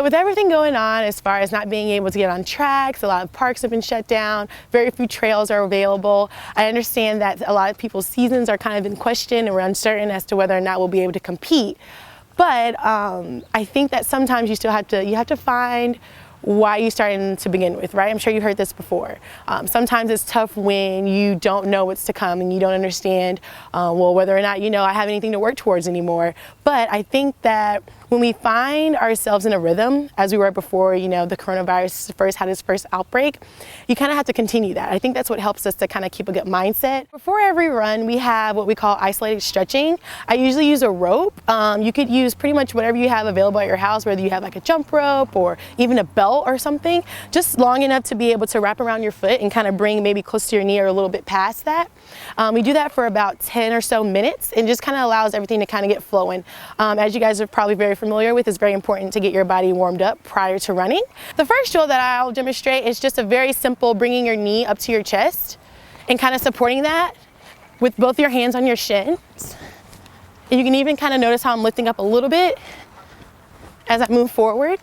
So with everything going on as far as not being able to get on tracks, a lot of parks have been shut down, very few trails are available. I understand that a lot of people's seasons are kind of in question and we're uncertain as to whether or not we'll be able to compete. But I think that sometimes you still have to find why you started to begin with, right? I'm sure you heard this before. Sometimes it's tough when you don't know what's to come and you don't understand, well, whether or not, I have anything to work towards anymore. But I think that when we find ourselves in a rhythm, as we were before, the coronavirus first had its first outbreak, you kind of have to continue that. I think that's what helps us to kind of keep a good mindset. Before every run, we have what we call isolated stretching. I usually use a rope. You could use pretty much whatever you have available at your house, whether you have like a jump rope or even a belt or something, just long enough to be able to wrap around your foot and kind of bring maybe close to your knee or a little bit past that. We do that for about 10 or so minutes and just kind of allows everything to kind of get flowing. As you guys are probably very familiar with, it's very important to get your body warmed up prior to running. The first drill that I'll demonstrate is just a very simple bringing your knee up to your chest and kind of supporting that with both your hands on your shins. And you can even kind of notice how I'm lifting up a little bit as I move forward.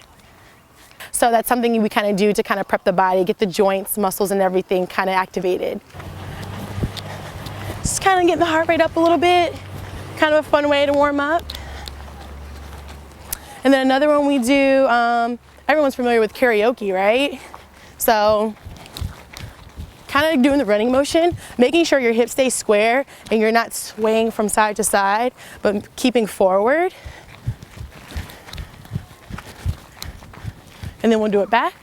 So that's something we kind of do to kind of prep the body, get the joints, muscles, and everything kind of activated. Just kind of getting the heart rate up a little bit. Kind of a fun way to warm up. And then another one we do, everyone's familiar with karaoke, right? So kind of doing the running motion, making sure your hips stay square and you're not swaying from side to side, but keeping forward. And then we'll do it back.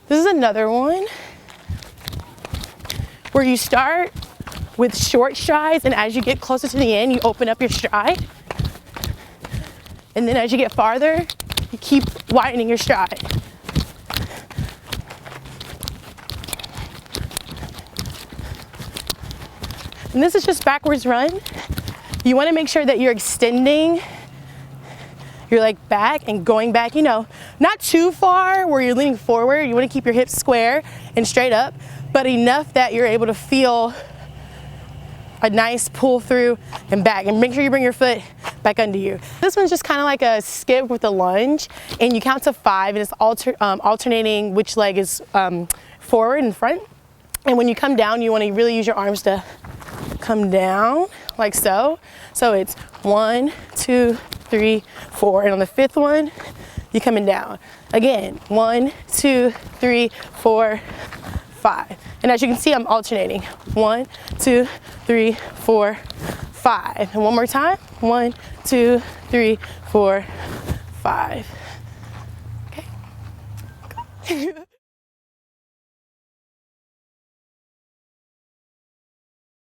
This is another one where you start with short strides, and as you get closer to the end, you open up your stride. And then as you get farther, you keep widening your stride. And this is just backwards run. You want to make sure that you're extending your leg back and going back, not too far where you're leaning forward. You want to keep your hips square and straight up, but enough that you're able to feel a nice pull through and back. And make sure you bring your foot back under you. This one's just kind of like a skip with a lunge, and you count to 5, and it's alternating which leg is forward and front. And when you come down, you want to really use your arms to come down like so. So it's 1, 2, 3, 4, and on the 5th one, you're coming down. Again, 1, 2, 3, 4, 5. And as you can see, I'm alternating. 1, 2, 3, 4, 5. And one more time. 1, 2, 3, 4, 5. Okay.